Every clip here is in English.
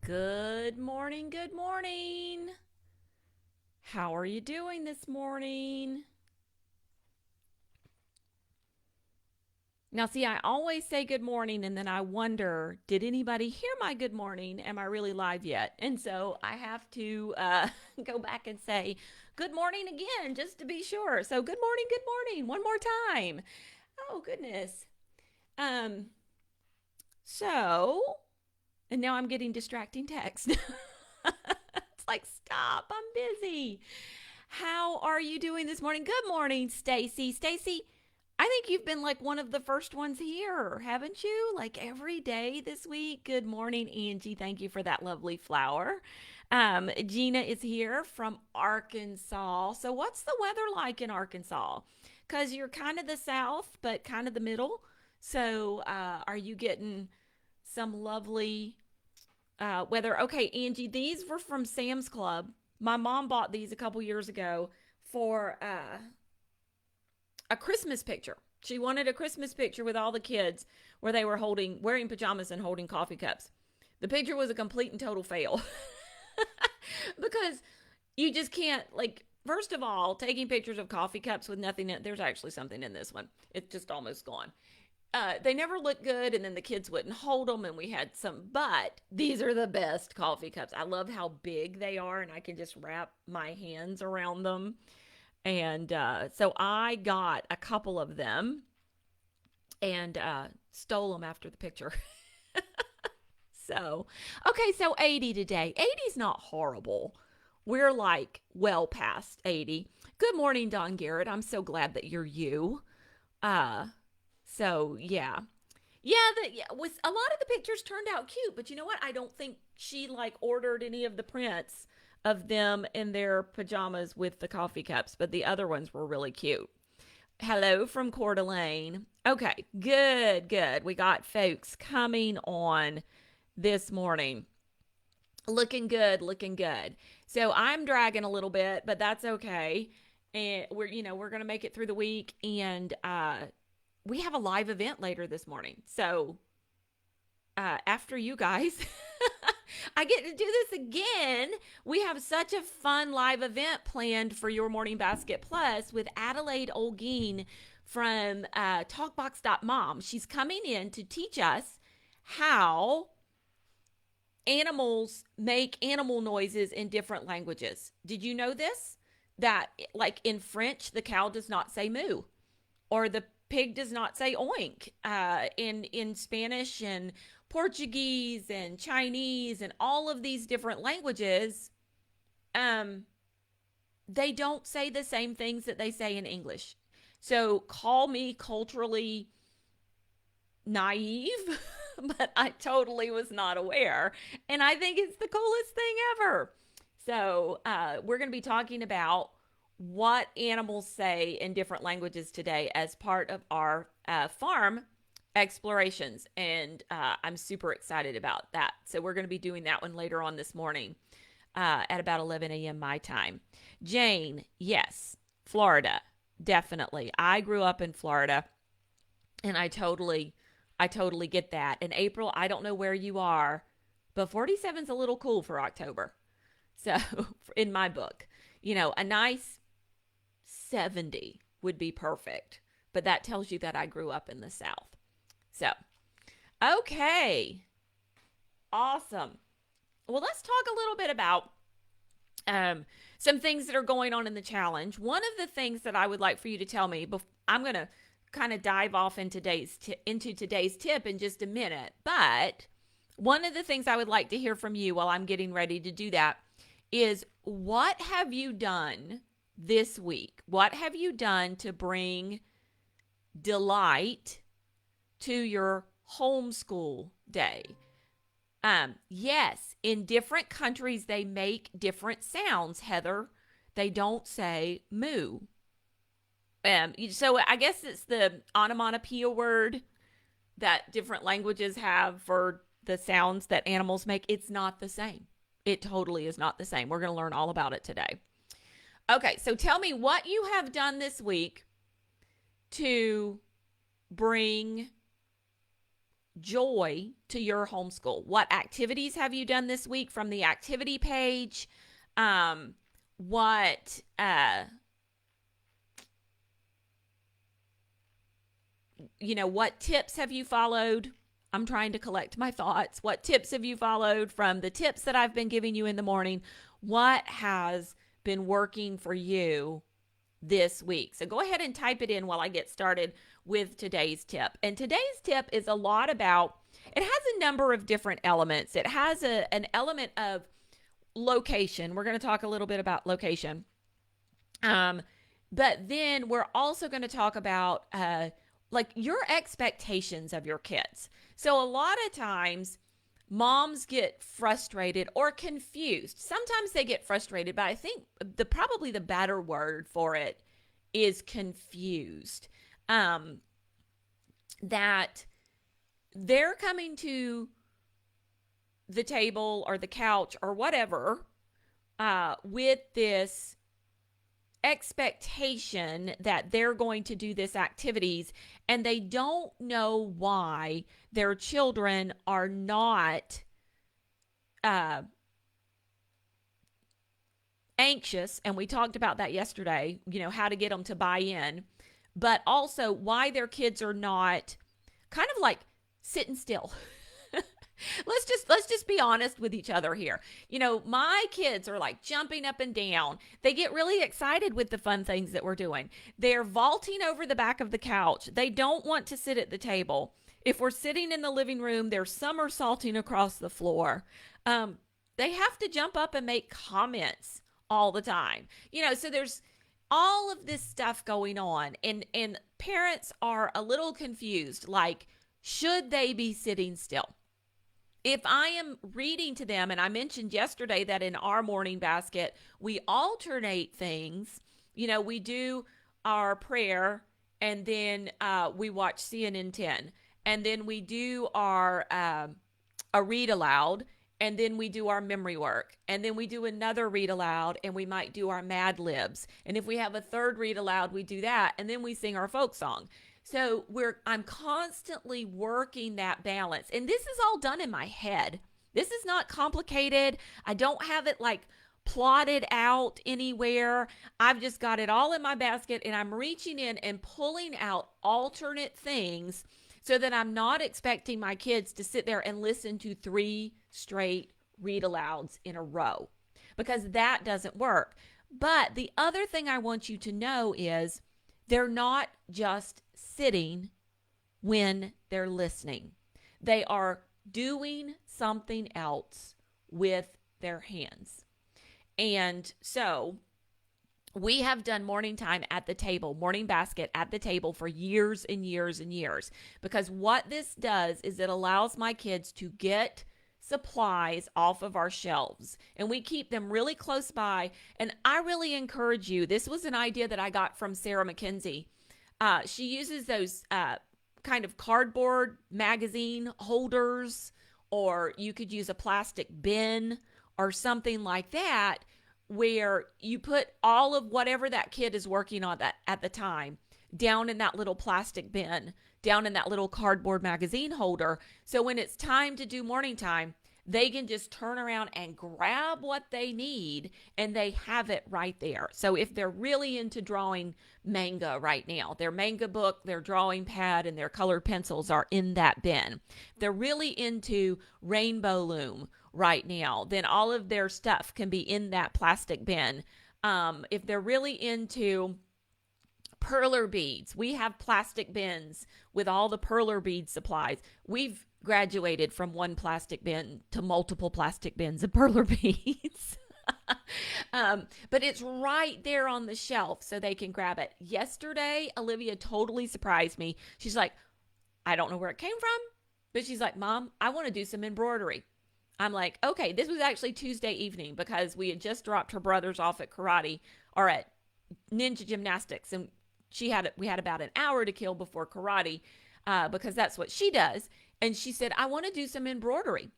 Good morning, good morning. How are you doing this morning? Now, see, I always say good morning and then I wonder, did anybody hear my good morning? Am I really live yet? And so I have to go back and say good morning again just to be sure. So, good morning, one more time. Oh, goodness. Um, so, and now I'm getting distracting text. It's like, stop, I'm busy. How are you doing this morning? Good morning, Stacy. Stacy, I think you've been like one of the first ones here, haven't you? Like every day this week. Good morning, Angie. Thank you for that lovely flower. Gina is here from Arkansas. So, what's the weather like in Arkansas? Because you're kind of the south, but kind of the middle. So, are you getting some lovely weather? Okay, Angie, these were from Sam's Club. My mom bought these a couple years ago for a Christmas picture. She wanted a Christmas picture with all the kids where they were wearing pajamas and holding coffee cups. The picture was a complete and total fail because you just can't, like, first of all, taking pictures of coffee cups with nothing in, there's actually something in this one. It's just almost gone. They never looked good, and then the kids wouldn't hold them, and we had some. But these are the best coffee cups. I love how big they are, and I can just wrap my hands around them. And so I got a couple of them and stole them after the picture. So, okay, so 80 today. 80's not horrible. We're like well past 80. Good morning, Don Garrett. I'm so glad that you're you. Uh, so yeah. Yeah, was a lot of the pictures turned out cute, but you know what? I don't think she like ordered any of the prints of them in their pajamas with the coffee cups, but the other ones were really cute. Hello from Coeur d'Alene. Okay, good, good. We got folks coming on this morning. Looking good, looking good. So I'm dragging a little bit, but that's okay. And we're gonna make it through the week, and we have a live event later this morning. So after you guys, I get to do this again. We have such a fun live event planned for Your Morning Basket Plus with Adelaide Olguin from talkbox.mom. She's coming in to teach us how animals make animal noises in different languages. Did you know this? That, like in French, the cow does not say moo, or the pig does not say oink. In Spanish and Portuguese and Chinese and all of these different languages, um, they don't say the same things that they say in English. So call me culturally naive, but I totally was not aware. And I think it's the coolest thing ever. So we're going to be talking about what animals say in different languages today as part of our farm explorations. And I'm super excited about that. So we're going to be doing that one later on this morning at about 11 a.m. my time. Jane, yes, Florida, definitely. I grew up in Florida, and I totally get that. In April, I don't know where you are, but 47's a little cool for October. So, in my book, a nice 70 would be perfect. But that tells you that I grew up in the South. So, okay. Awesome. Well, let's talk a little bit about some things that are going on in the challenge. One of the things that I would like for you to tell me, I'm going to kind of dive off into today's tip in just a minute, but one of the things I would like to hear from you while I'm getting ready to do that is, what have you done this week? What have you done to bring delight to your homeschool day? Yes, in different countries, they make different sounds, Heather. They don't say moo. So I guess it's the onomatopoeia word that different languages have for the sounds that animals make. It's not the same. It totally is not the same. We're going to learn all about it today. Okay, so tell me what you have done this week to bring joy to your homeschool? What activities have you done this week from the activity page? Um, what what tips have you followed? I'm trying to collect my thoughts. What tips have you followed from the tips that I've been giving you in the morning? What has been working for you this week? So go ahead and type it in while I get started with today's tip. And today's tip is a lot about, it has a number of different elements. It has an element of location. We're going to talk a little bit about location. But then we're also going to talk about like your expectations of your kids. So a lot of times moms get frustrated or confused. Sometimes they get frustrated, but I think probably the better word for it is confused. That they're coming to the table or the couch or whatever with this expectation that they're going to do this activities, and they don't know why their children are not anxious. And we talked about that yesterday, how to get them to buy in, but also why their kids are not kind of like sitting still. Let's just be honest with each other here. My kids are like jumping up and down. They get really excited with the fun things that we're doing. They're vaulting over the back of the couch. They don't want to sit at the table. If we're sitting in the living room, they're somersaulting across the floor. They have to jump up and make comments all the time. So there's all of this stuff going on, and parents are a little confused, like, should they be sitting still? If I am reading to them, and I mentioned yesterday that in our morning basket, we alternate things. We do our prayer, and then we watch CNN 10. And then we do our a read aloud, and then we do our memory work. And then we do another read aloud, and we might do our Mad Libs. And if we have a third read aloud, we do that, and then we sing our folk song. So I'm constantly working that balance. And this is all done in my head. This is not complicated. I don't have it like plotted out anywhere. I've just got it all in my basket, and I'm reaching in and pulling out alternate things so that I'm not expecting my kids to sit there and listen to 3 straight read alouds in a row, because that doesn't work. But the other thing I want you to know is they're not just sitting when they're listening. They are doing something else with their hands. And so we have done morning time at the table, morning basket at the table for years and years and years, because what this does is it allows my kids to get supplies off of our shelves, and we keep them really close by. And I really encourage you. This was an idea that I got from Sarah McKenzie. She uses those kind of cardboard magazine holders, or you could use a plastic bin or something like that, where you put all of whatever that kid is working on that at the time down in that little plastic bin, down in that little cardboard magazine holder. So when it's time to do morning time, they can just turn around and grab what they need, and they have it right there. So if they're really into drawing manga right now, their manga book, their drawing pad, and their colored pencils are in that bin. If they're really into rainbow loom right now, then all of their stuff can be in that plastic bin. If they're really into perler beads, we have plastic bins with all the perler bead supplies. We've graduated from one plastic bin to multiple plastic bins of perler beads. But it's right there on the shelf so they can grab it. Yesterday, Olivia totally surprised me. She's like, I don't know where it came from, but she's like, Mom, I want to do some embroidery. I'm like, okay, this was actually Tuesday evening, because we had just dropped her brothers off at karate or at ninja gymnastics, and we had about an hour to kill before karate, because that's what she does. And she said, I want to do some embroidery.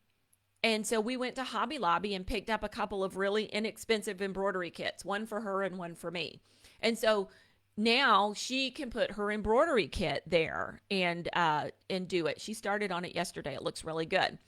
And so we went to Hobby Lobby and picked up a couple of really inexpensive embroidery kits, one for her and one for me. And so now she can put her embroidery kit there and do it. She started on it yesterday. It looks really good.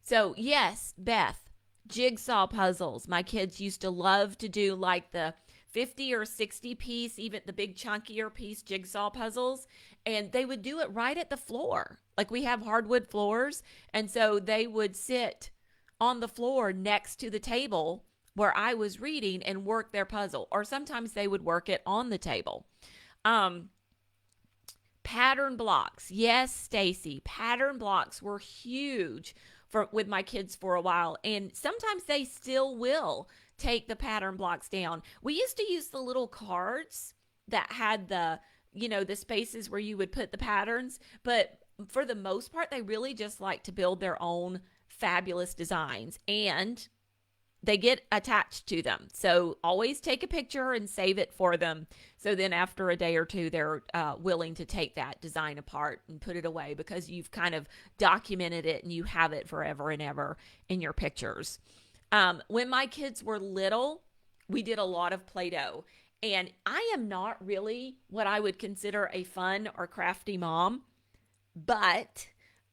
So yes, Beth, jigsaw puzzles. My kids used to love to do like the 50 or 60 piece, even the big chunkier piece jigsaw puzzles. And they would do it right at the floor. Like we have hardwood floors. And so they would sit on the floor next to the table where I was reading and work their puzzle. Or sometimes they would work it on the table. Um, Pattern blocks. Yes, Stacy, pattern blocks were huge for with my kids for a while, and sometimes they still will take the pattern blocks down. We used to use the little cards that had the spaces where you would put the patterns, but for the most part they really just like to build their own fabulous designs, and they get attached to them. So always take a picture and save it for them. So then after a day or two, they're willing to take that design apart and put it away because you've kind of documented it and you have it forever and ever in your pictures. When my kids were little, we did a lot of Play-Doh. And I am not really what I would consider a fun or crafty mom, but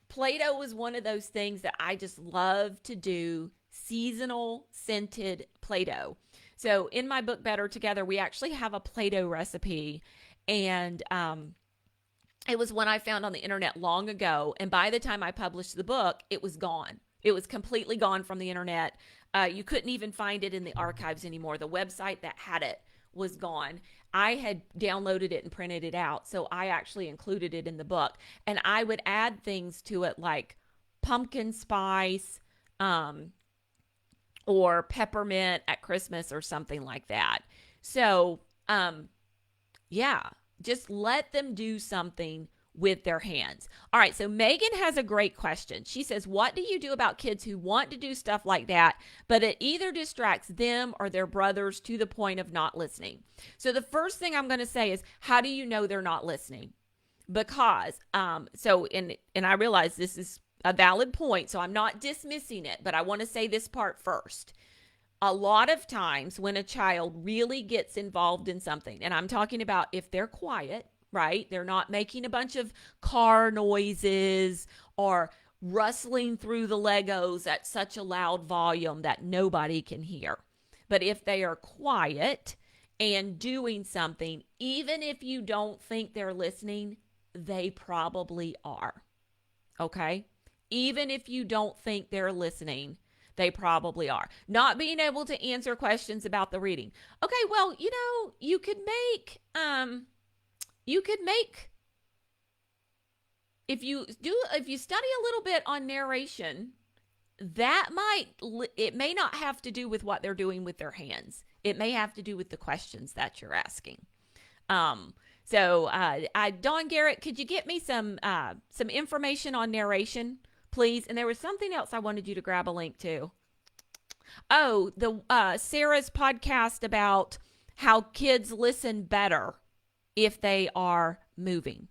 Play-Doh was one of those things that I just love to do, seasonal scented Play-Doh. So in my book, Better Together, we actually have a Play-Doh recipe. And it was one I found on the internet long ago. And by the time I published the book, it was gone. It was completely gone from the internet. You couldn't even find it in the archives anymore. The website that had it was gone. I had downloaded it and printed it out. So I actually included it in the book. And I would add things to it like pumpkin spice, or peppermint at Christmas or something like that. So, yeah, just let them do something with their hands. All right, so Megan has a great question. She says, what do you do about kids who want to do stuff like that, but it either distracts them or their brothers to the point of not listening? So the first thing I'm going to say is, how do you know they're not listening? Because, and I realize this is a valid point, so I'm not dismissing it, but I want to say this part first. A lot of times when a child really gets involved in something, and I'm talking about if they're quiet, right? They're not making a bunch of car noises or rustling through the Legos at such a loud volume that nobody can hear. But if they are quiet and doing something, even if you don't think they're listening, they probably are. Okay? Even if you don't think they're listening, they probably are. Not being able to answer questions about the reading. Okay, well, you could make if you study a little bit on narration, it may not have to do with what they're doing with their hands. It may have to do with the questions that you're asking. So Dawn Garrett, could you get me some information on narration, please? And there was something else I wanted you to grab a link to. Oh, the Sarah's podcast about how kids listen better if they are moving.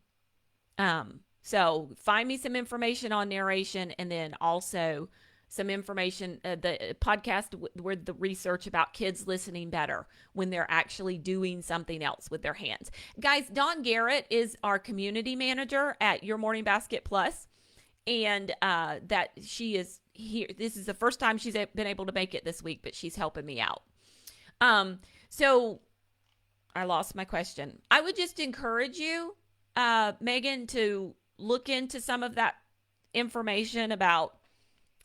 So find me some information on narration, and then also some information, the podcast with the research about kids listening better when they're actually doing something else with their hands. Guys, Dawn Garrett is our community manager at Your Morning Basket Plus, and that she is here. This is the first time she's been able to make it this week, but she's helping me out. So I lost my question. I would just encourage you, Megan, to look into some of that information about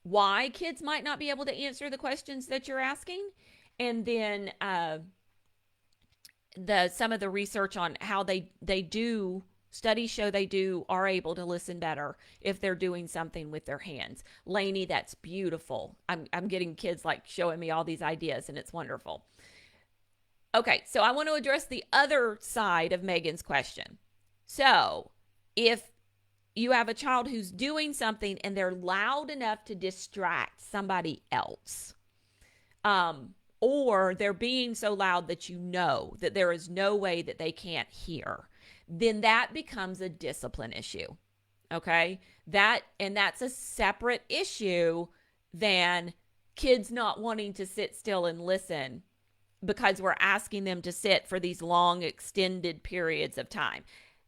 why kids might not be able to answer the questions that you're asking, and then some of the research on how they do. Studies show they are able to listen better if they're doing something with their hands. Lainey, that's beautiful. I'm getting kids like showing me all these ideas, and it's wonderful. Okay, so I want to address the other side of Megan's question. So if you have a child who's doing something and they're loud enough to distract somebody else, or they're being so loud that you know that there is no way that they can't hear, then that becomes a discipline issue. Okay? That's a separate issue than kids not wanting to sit still and listen because we're asking them to sit for these long extended periods of time.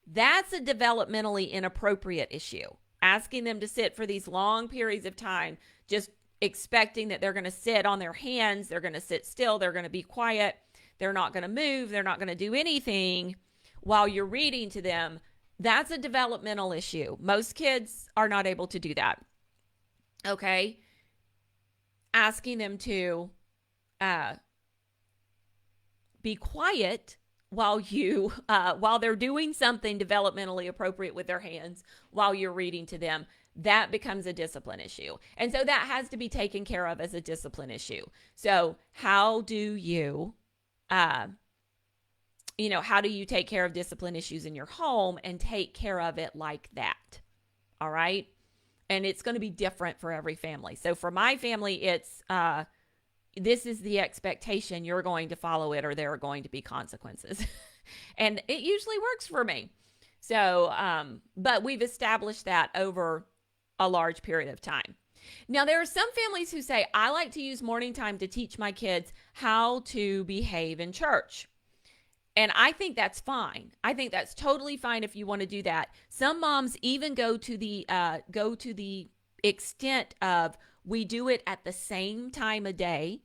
That's a developmentally inappropriate issue. Asking them to sit for these long periods of time, just expecting that they're going to sit on their hands, they're going to sit still, they're going to be quiet, they're not going to move, they're not going to do anything while you're reading to them. That's a developmental issue. Most kids are not able to do that. Okay? Asking them to be quiet while they're doing something developmentally appropriate with their hands while you're reading to them, that becomes a discipline issue. And so that has to be taken care of as a discipline issue. So how do you how do you take care of discipline issues in your home and take care of it like that? All right. And it's going to be different for every family. So for my family, it's this is the expectation. You're going to follow it or there are going to be consequences. And it usually works for me. So, but we've established that over a large period of time. Now, there are some families who say, I like to use morning time to teach my kids how to behave in church. And I think that's fine. I think that's totally fine if you want to do that. Some moms even go to the extent of we do it at the same time of day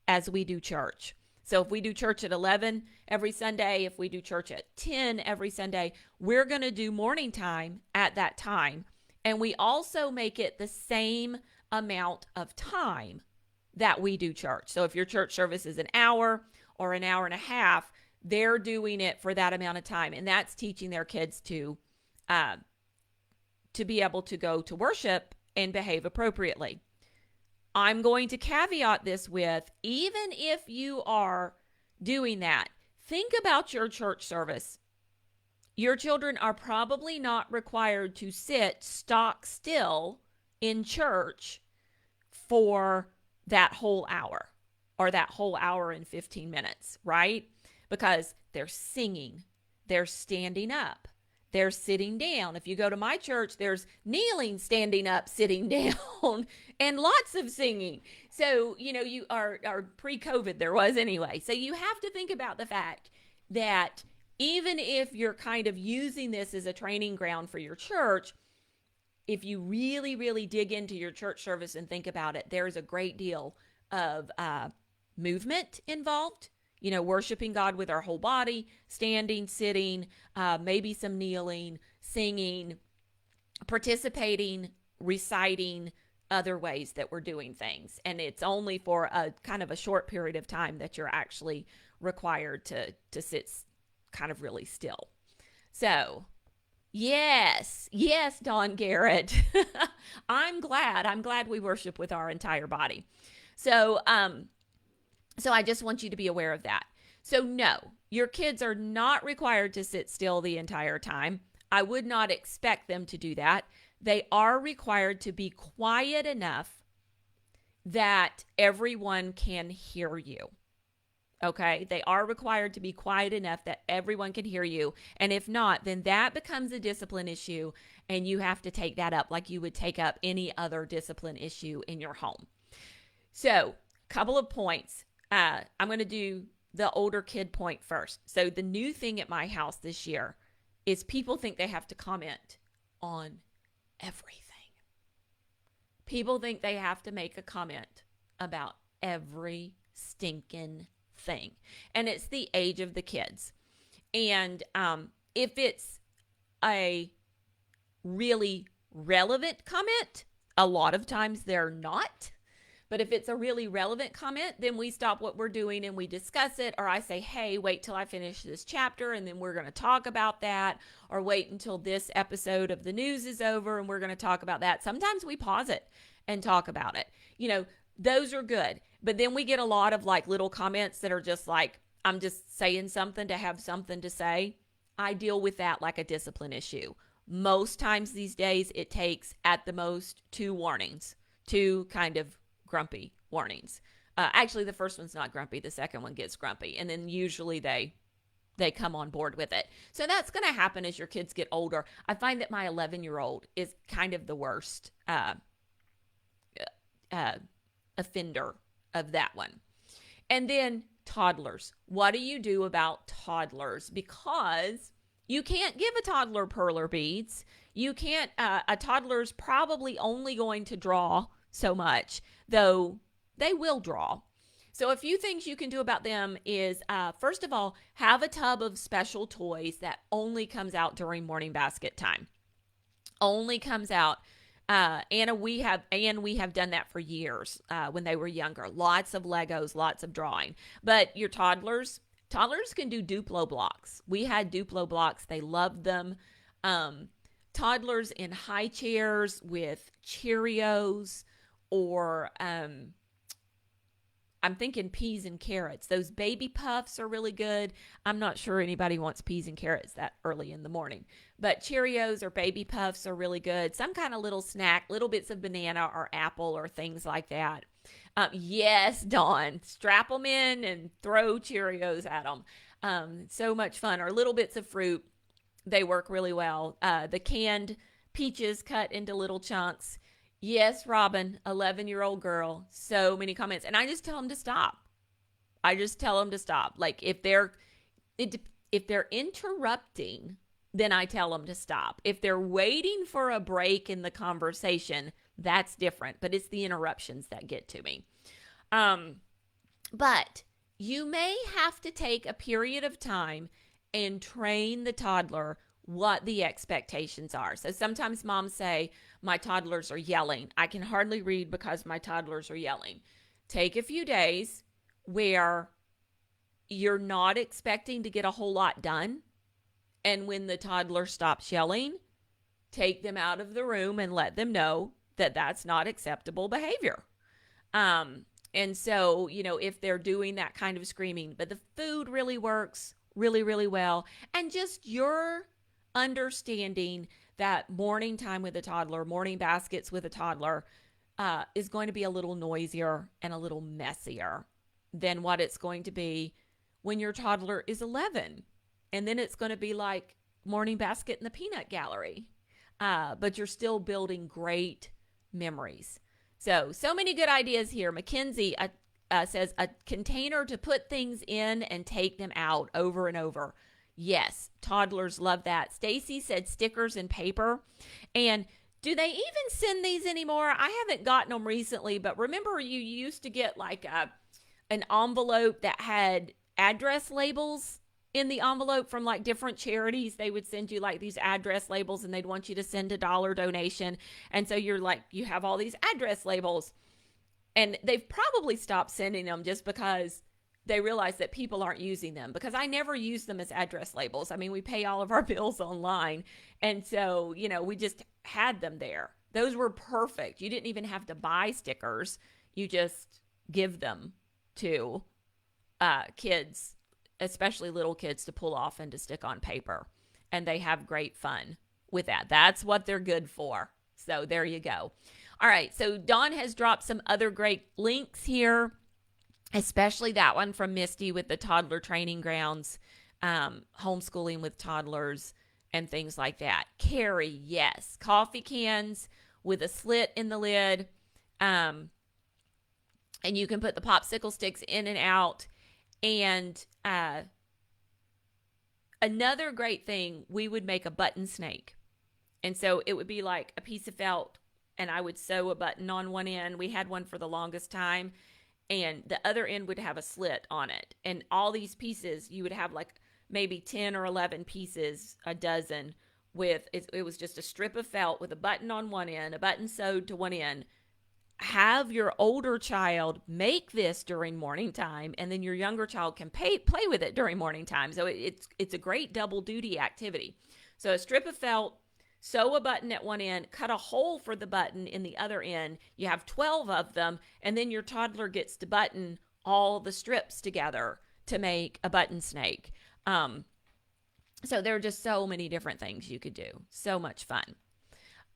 as we do church. So if we do church at 11 every Sunday, if we do church at 10 every Sunday, we're going to do morning time at that time. And we also make it the same amount of time that we do church. So if your church service is an hour or an hour and a half, they're doing it for that amount of time. And that's teaching their kids to be able to go to worship and behave appropriately. I'm going to caveat this with, even if you are doing that, think about your church service. Your children are probably not required to sit stock still in church for that whole hour or that whole hour and 15 minutes, right? Because they're singing, they're standing up, they're sitting down. If you go to my church, there's kneeling, standing up, sitting down, and lots of singing. So, you are pre-COVID, there was anyway. So you have to think about the fact that even if you're kind of using this as a training ground for your church, if you really, really dig into your church service and think about it, there's a great deal of movement involved. Worshiping God with our whole body, standing, sitting, maybe some kneeling, singing, participating, reciting, other ways that we're doing things. And it's only for a kind of a short period of time that you're actually required to sit kind of really still. So, yes, Dawn Garrett. I'm glad we worship with our entire body. So I just want you to be aware of that. So no, your kids are not required to sit still the entire time. I would not expect them to do that. They are required to be quiet enough that everyone can hear you. Okay? They are required to be quiet enough that everyone can hear you. And if not, then that becomes a discipline issue and you have to take that up like you would take up any other discipline issue in your home. So, couple of points. I'm going to do the older kid point first. So the new thing at my house this year is people think they have to comment on everything. People think they have to make a comment about every stinking thing. And it's the age of the kids. And if it's a really relevant comment, a lot of times they're not. But if it's a really relevant comment, then we stop what we're doing and we discuss it. Or I say, hey, wait till I finish this chapter and then we're going to talk about that. Or wait until this episode of the news is over and we're going to talk about that. Sometimes we pause it and talk about it. Those are good. But then we get a lot of like little comments that are just like, I'm just saying something to have something to say. I deal with that like a discipline issue. Most times these days, it takes at the most 2 warnings, 2 kind of grumpy warnings. Actually, the first one's not grumpy. The second one gets grumpy. And then usually they come on board with it. So that's going to happen as your kids get older. I find that my 11-year-old is kind of the worst offender of that one. And then toddlers. What do you do about toddlers? Because you can't give a toddler perler beads. You can't, a toddler's probably only going to draw so much, though they will draw. So a few things you can do about them is, first of all, have a tub of special toys that only comes out during morning basket time. Only comes out. We have done that for years when they were younger. Lots of Legos, lots of drawing. But your toddlers can do Duplo blocks. We had Duplo blocks. They loved them. Toddlers in high chairs with Cheerios or I'm thinking peas and carrots. Those baby puffs are really good. I'm not sure anybody wants peas and carrots that early in the morning. But Cheerios or baby puffs are really good. Some kind of little snack, little bits of banana or apple or things like that. Yes, Dawn, strap them in and throw Cheerios at them. So much fun. Or little bits of fruit. They work really well. The canned peaches cut into little chunks. Yes, Robin, 11-year-old girl. So many comments. And I just tell them to stop. Like if they're interrupting, then I tell them to stop. If they're waiting for a break in the conversation, that's different. But it's the interruptions that get to me. But you may have to take a period of time and train the toddler what the expectations are. So sometimes moms say, my toddlers are yelling. I can hardly read because my toddlers are yelling. Take a few days where you're not expecting to get a whole lot done. And when the toddler stops yelling, take them out of the room and let them know that that's not acceptable behavior. And so, if they're doing that kind of screaming, but the food really works really, really well. And just your understanding that morning time with a toddler, morning baskets with a toddler, is going to be a little noisier and a little messier than what it's going to be when your toddler is 11. And then it's going to be like morning basket in the peanut gallery. But you're still building great memories. So many good ideas here. Mackenzie says a container to put things in and take them out over and over. Yes, toddlers love that. Stacy said stickers and paper. And do they even send these anymore? I haven't gotten them recently, but remember you used to get like an envelope that had address labels in the envelope from like different charities. They would send you like these address labels and they'd want you to send $1 donation. And so you're like, you have all these address labels. And they've probably stopped sending them just because they realize that people aren't using them, because I never use them as address labels. I mean, we pay all of our bills online. And so, we just had them there. Those were perfect. You didn't even have to buy stickers. You just give them to kids, especially little kids, to pull off and to stick on paper. And they have great fun with that. That's what they're good for. So there you go. All right. So Dawn has dropped some other great links here, especially that one from Misty with the toddler training grounds, homeschooling with toddlers and things like that. Carrie, yes. Coffee cans with a slit in the lid. And you can put the popsicle sticks in and out. And another great thing, we would make a button snake. And so it would be like a piece of felt, and I would sew a button on one end. We had one for the longest time. And the other end would have a slit on it. And all these pieces, you would have like maybe 10 or 11 pieces, a dozen, with, it was just a strip of felt with a button on one end, a button sewed to one end. Have your older child make this during morning time, and then your younger child can play with it during morning time. So it's a great double duty activity. So a strip of felt, sew a button at one end, cut a hole for the button in the other end. You have 12 of them, and then your toddler gets to button all the strips together to make a button snake. So there are just so many different things you could do. So much fun.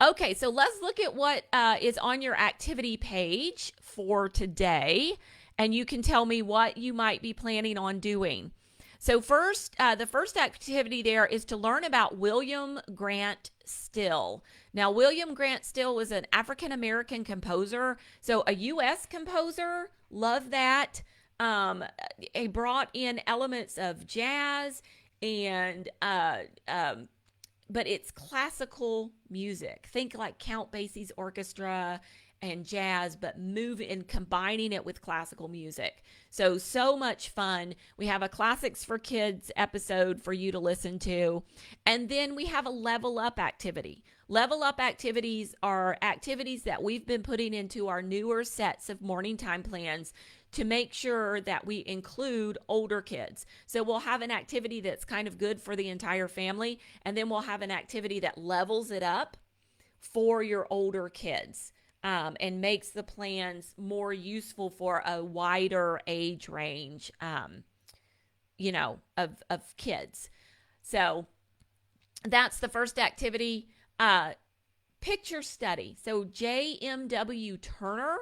Okay, so let's look at what is on your activity page for today, and you can tell me what you might be planning on doing. So first, the first activity there is to learn about William Grant Still. Now, William Grant Still was an African-American composer, so a U.S. composer. Love that. Um, it brought in elements of jazz and but it's classical music. Think like Count Basie's orchestra and jazz, but move and combining it with classical music. So much fun. We have a classics for kids episode for you to listen to. And then we have a level up activity. Level up activities are activities that we've been putting into our newer sets of morning time plans to make sure that we include older kids. So we'll have an activity that's kind of good for the entire family, and then we'll have an activity that levels it up for your older kids, and makes the plans more useful for a wider age range, of kids. So that's the first activity. Picture study. So J.M.W. Turner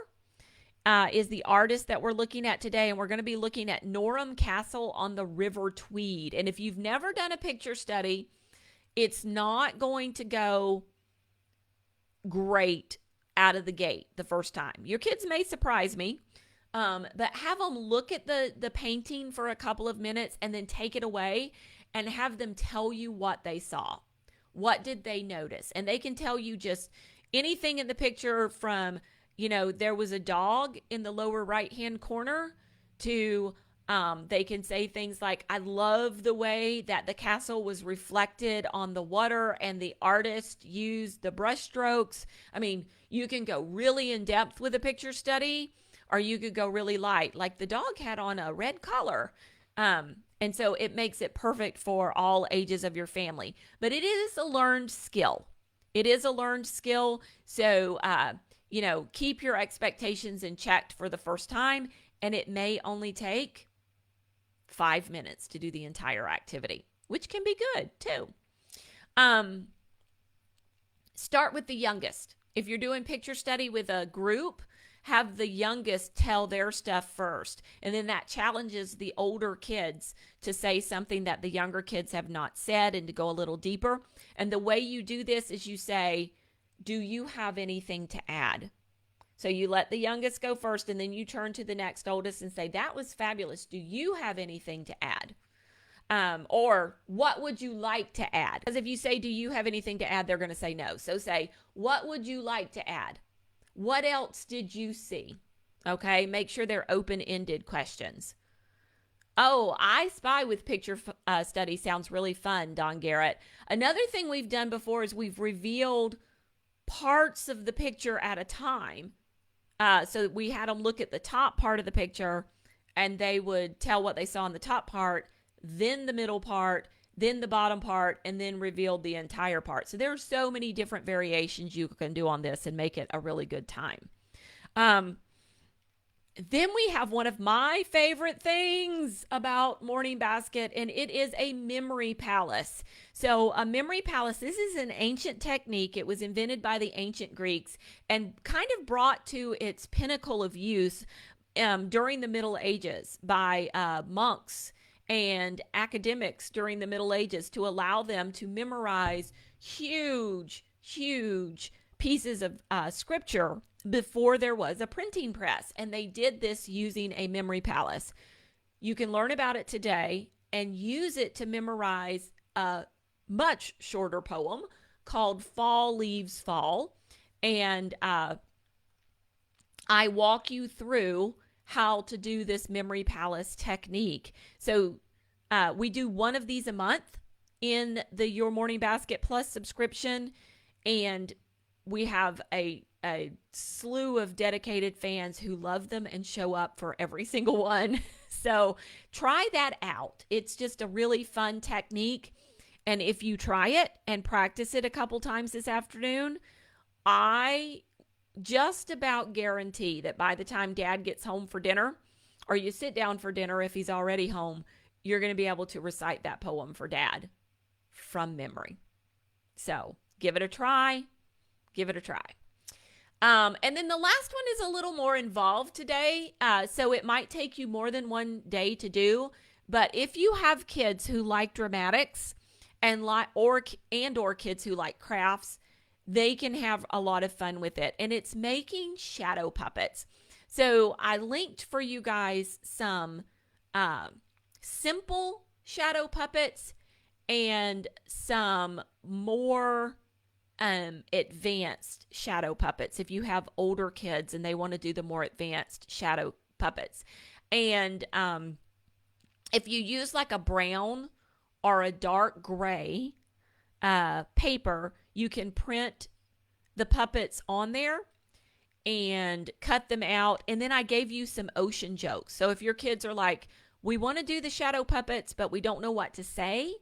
is the artist that we're looking at today, and we're going to be looking at Norham Castle on the River Tweed. And if you've never done a picture study, it's not going to go great out of the gate the first time. Your kids may surprise me, but have them look at the painting for a couple of minutes and then take it away and have them tell you what they saw. What did they notice? And they can tell you just anything in the picture from, there was a dog in the lower right-hand corner to they can say things like, I love the way that the castle was reflected on the water and the artist used the brush strokes. I mean, you can go really in depth with a picture study, or you could go really light. Like the dog had on a red collar. And so it makes it perfect for all ages of your family. But it is a learned skill. It is a learned skill. So, keep your expectations in check for the first time. And it may only take 5 minutes to do the entire activity, which can be good too. Start with the youngest. If you're doing picture study with a group, have the youngest tell their stuff first. And then that challenges the older kids to say something that the younger kids have not said and to go a little deeper. And the way you do this is you say, do you have anything to add? So you let the youngest go first, and then you turn to the next oldest and say, that was fabulous. Do you have anything to add? Or what would you like to add? Because if you say, do you have anything to add? They're going to say no. So say, what would you like to add? What else did you see? Okay, make sure they're open-ended questions. Oh, I Spy with picture study sounds really fun, Don Garrett. Another thing we've done before is we've revealed parts of the picture at a time. So we had them look at the top part of the picture, and they would tell what they saw in the top part, then the middle part, then the bottom part, and then revealed the entire part. So there are so many different variations you can do on this and make it a really good time. Then we have one of my favorite things about Morning Basket, and it is a memory palace. So a memory palace, this is an ancient technique. It was invented by the ancient Greeks and kind of brought to its pinnacle of use during the Middle Ages by monks and academics during the Middle Ages to allow them to memorize huge pieces of scripture before there was a printing press. And they did this using a memory palace. You can learn about it today and use it to memorize a much shorter poem called Fall Leaves Fall. And I walk you through how to do this memory palace technique. So we do one of these a month in the Your Morning Basket Plus subscription, and we have a slew of dedicated fans who love them and show up for every single one. So try that out. It's just a really fun technique. And if you try it and practice it a couple times this afternoon, I just about guarantee that by the time Dad gets home for dinner, or you sit down for dinner if he's already home, you're going to be able to recite that poem for Dad from memory. So give it a try. Give it a try. And then the last one is a little more involved today. So it might take you more than one day to do. But if you have kids who like dramatics or kids who like crafts, they can have a lot of fun with it. And it's making shadow puppets. So I linked for you guys some uh, simple shadow puppets and some more advanced shadow puppets if you have older kids and they want to do the more advanced shadow puppets. And if you use like a brown or a dark gray paper, you can print the puppets on there and cut them out. And then I gave you some ocean jokes. So if your kids are like, we want to do the shadow puppets, but we don't know what to say,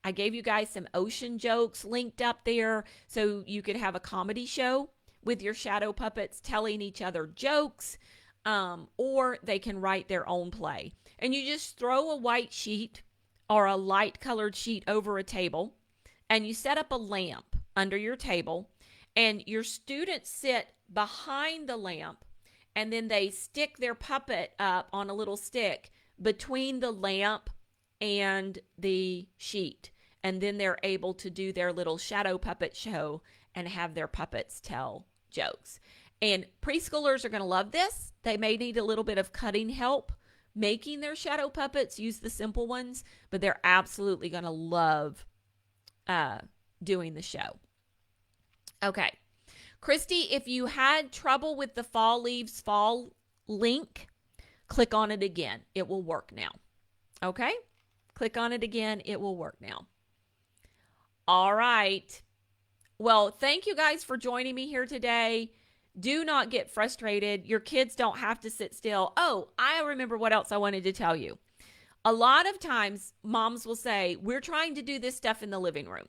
I gave you guys some ocean jokes linked up there so you could have a comedy show with your shadow puppets telling each other jokes, or they can write their own play. And you just throw a white sheet or a light colored sheet over a table, and you set up a lamp under your table, and your students sit behind the lamp, and then they stick their puppet up on a little stick between the lamp and the sheet. And then they're able to do their little shadow puppet show and have their puppets tell jokes. And preschoolers are going to love this. They may need a little bit of cutting help making their shadow puppets. Use the simple ones, but they're absolutely going to love doing the show. Okay. Christy, if you had trouble with the fall leaves fall link, click on it again. It will work now. Okay? Click on it again. It will work now. All right. Well, thank you guys for joining me here today. Do not get frustrated. Your kids don't have to sit still. Oh, I remember what else I wanted to tell you. A lot of times, moms will say, we're trying to do this stuff in the living room.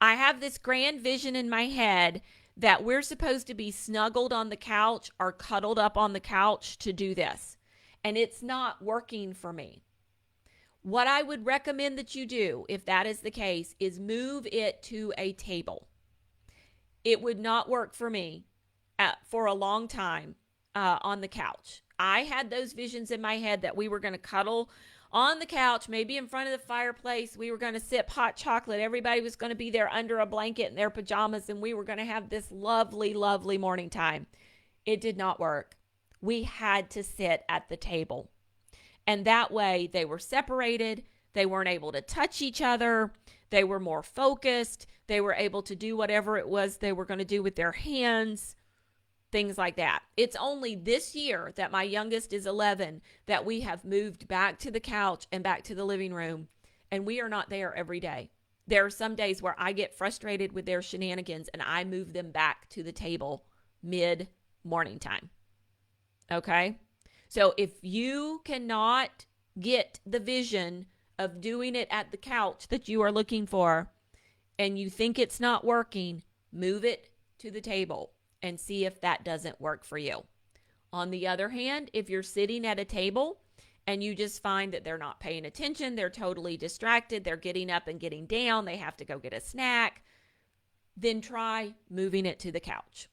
I have this grand vision in my head that we're supposed to be snuggled on the couch or cuddled up on the couch to do this. And it's not working for me. What I would recommend that you do, if that is the case, is move it to a table. It would not work for me for a long time on the couch. I had those visions in my head that we were going to cuddle on the couch, maybe in front of the fireplace. We were going to sip hot chocolate. Everybody was going to be there under a blanket in their pajamas, and we were going to have this lovely, lovely morning time. It did not work. We had to sit at the table. And that way they were separated. They weren't able to touch each other. They were more focused. They were able to do whatever it was they were going to do with their hands, things like that. It's only this year that my youngest is 11 that we have moved back to the couch and back to the living room, and we are not there every day. There are some days where I get frustrated with their shenanigans and I move them back to the table mid-morning time. Okay? So if you cannot get the vision of doing it at the couch that you are looking for and you think it's not working, move it to the table and see if that doesn't work for you. On the other hand, if you're sitting at a table and you just find that they're not paying attention, they're totally distracted, they're getting up and getting down, they have to go get a snack, then try moving it to the couch.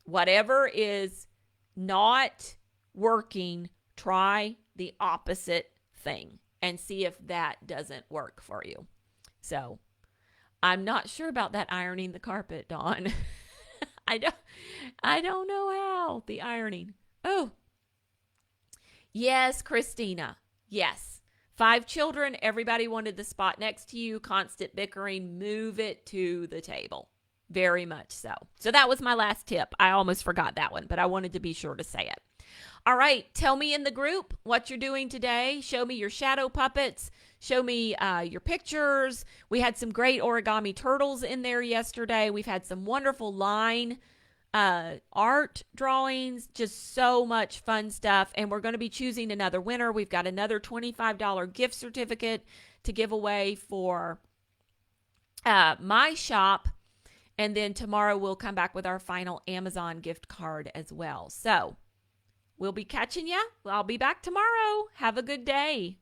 Whatever is not working, try the opposite thing and see if that doesn't work for you. So I'm not sure about that ironing the carpet, Dawn. I don't know how. The ironing. Oh. Yes, Christina. Yes. 5 children. Everybody wanted the spot next to you. Constant bickering. Move it to the table. Very much so. So that was my last tip. I almost forgot that one, but I wanted to be sure to say it. All right. Tell me in the group what you're doing today. Show me your shadow puppets. Show me your pictures. We had some great origami turtles in there yesterday. We've had some wonderful line art drawings. Just so much fun stuff. And we're going to be choosing another winner. We've got another $25 gift certificate to give away for my shop. And then tomorrow we'll come back with our final Amazon gift card as well. So we'll be catching you. I'll be back tomorrow. Have a good day.